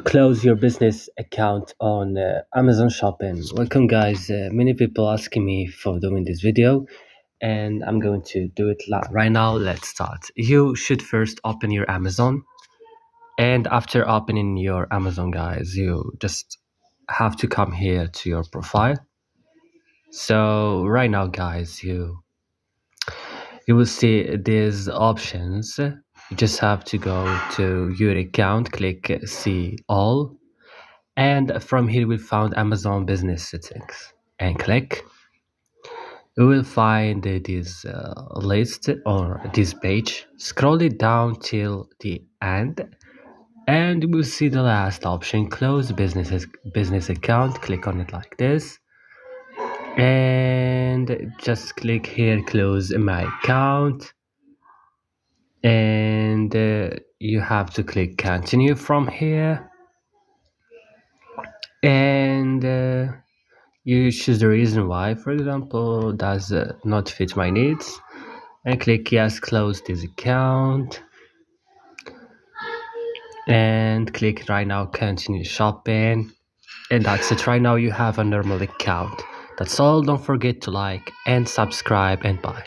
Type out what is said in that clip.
close your business account on Amazon Shopping. Welcome, guys. Many people asking me for doing this video, and I'm going to do it right now. Let's start. You should first open your Amazon, and after opening your Amazon, guys, you just have to come here to your profile. So right now, guys, you will see these options. You just have to go to your account, click see all, and from here we'll find Amazon business settings and click. You will find this list or this page. Scroll it down till the end and you will see the last option, close business account. Click on it like this and just click here, close my account, and you have to click continue from here, and you choose the reason why. For example, does not fit my needs, and click yes, close this account, and click right now continue shopping, and that's it. Right now you have a normal account. That's all. Don't forget to like and subscribe, and bye.